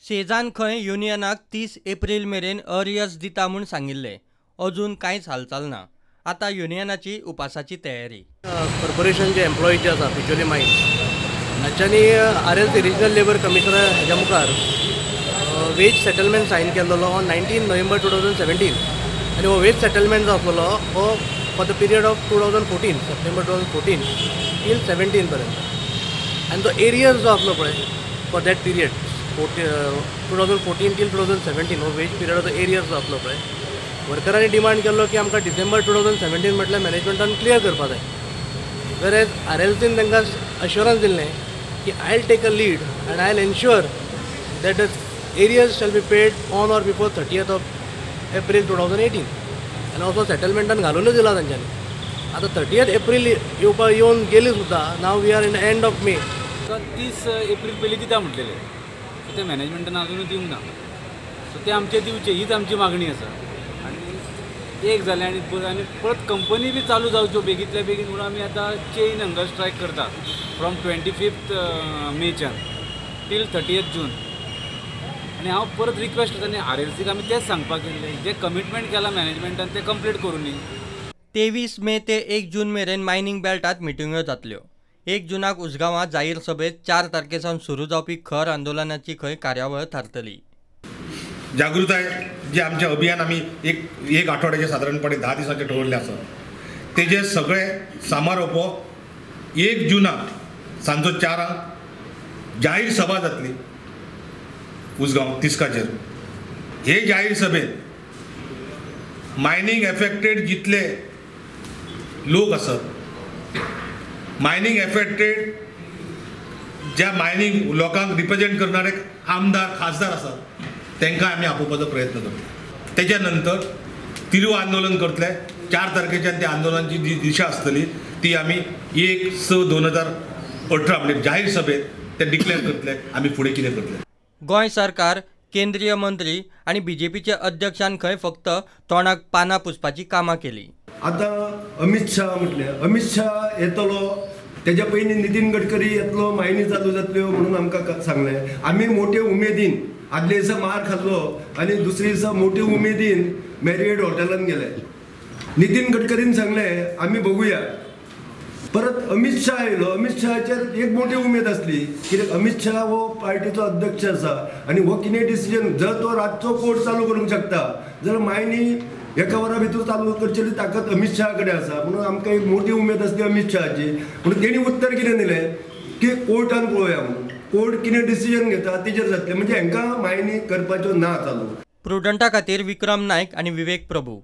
सेजान खंय युनियनाक 30 एप्रिल मेरेन अरियर्स दिता म्हूण सांगिल्ले. अजून कांयच हालचाल ना. आता युनियनाची उपासाची तयारी. कॉर्पोरेशनचे एम्प्लॉईज जे आसा पिचोली मायन्स हांच्यांनी RLC रिजनल लेबर कमिशनर हेज्या मुखार वेज सेटलमेंट सायन केल्लो ऑन 19 नोव्हेंबर 2017 आनी हो वेज सेटलमेंट जो आसलो हो for the period of 2014 September 2014 till 17 पर्यंत आनी तो एरियर्स जो आसलो पळय फॉर दॅट पिरियड 2014 टील 2017 हो वेज पिरियडाचो एरियर्स जो आसलो पळय वर्करांनी डिमांड केल्लो की आमकां डिसेंबर 2017 म्हटल्यार मॅनेजमेंटान क्लियर करपाक जाय. वेरेज RLCन तांकां अश्युरन्स दिल्लें की I will take a lead and I will ensure that the arrears shall be paid on or before 30th of April 2018 आनी असो सेटलमेंटान घालूनच दिला तांच्यांनी. आतां 30th एप्रील येवन गेली सुद्दां. नाव we are in the end of May. 30 April पयलीं दिता म्हटलेले सो ते मॅनेजमेंटान अजूनय दिवंक ना. सो ते आमचे दिवचे हीच आमची मागणी आसा. आनी एक जालें आनी परत कंपनी बी चालू जावच्यो बेगींतल्या बेगीन म्हणून आमी आतां चेन हंगर स्ट्रायक करता फ्रॉम 25th मेच्यान टील 30th जून. आनी हांव परत रिक्वेस्ट करता आनी RLCक आमी तेच सांगपाक गेल्ले जे कमिटमेंट केला मॅनेजमेंटान ते कंप्लीट करूं न्ही. 23 मे ते 1 जून मेरेन मायनिंग बेल्टात मिटिंग्यो जातल्यो. 1 जूनाक उसगांवां जाहीर सभेत 4 तारखेसावन सुरू जावपी खर आंदोलनाची खंय कार्यावळ थारतली. जागृताय जे आमचे अभियान आमी एक आठवड्याचे सादारणपणे 10 दिसांचे ठरवले आसा तेजे सगळे समारोप 1 जुनाक सांजो 4 जाहीर सभा जातली उसगांव तिस्काचेर. हे जाहीर सभेत मायनिंग एफेक्टेड जितले लोक आसात मायनिंग एफेक्टेड ज्या मायनिंग लोकांक रिप्रेजेंट करणारे आमदार खासदार आसात तांकां आमी आपोवपाचो प्रयत्न करतले. तेच्या नंतर तिरू आंदोलन करतले. 4 तारखेच्यान त्या आंदोलनाची जी दिशा आसतली ती आमी 1/6/2018 म्हणजे जाहीर सभेत ते डिक्लेअर करतले आमी फुडें कितें करतले. गोंय सरकार, केंद्रीय मंत्री आनी BJPचे अध्यक्षान खंय फक्त तोंडाक पानां पुसपाची कामां केली. आतां अमित शाह म्हटलें अमित शाह येतलो तेज्या पयलीं नितीन गडकरी येतलो मायनी चालू जातल्यो म्हणून आमकां सांगलें. आमी मोठे उमेदीन आदले दिसा मार खाल्लो आनी दुसरे दिसा मोठे उमेदीन मॅरियट हॉटेलान गेले. नितीन गडकरीन सांगलें आमी बघुया. परत अमित शाह आयलो. अमित शहाचेर एक मोठी उमेद आसली कित्याक अमित शाह हो पार्टीचो अध्यक्ष आसा आनी हो कितें डिसिजन जर तो रातचो कोर्ट चालू करूंक शकता जाल्यार मायनी एका वरा भितर चालू करचेली ताकद अमित शहा कडेन आसा. म्हणून आमकां एक मोठी उमेद आसली अमित शहाची. म्हणून तेणी उत्तर कितें दिलें की कोर्टान पळोवया म्हणून. कोर्ट कितें डिसिजन घेता तेजेर जातलें म्हणजे हांकां मायनी करपाच्यो ना चालू. प्रुडंटा खातीर विक्रम नायक आनी विवेक प्रभू.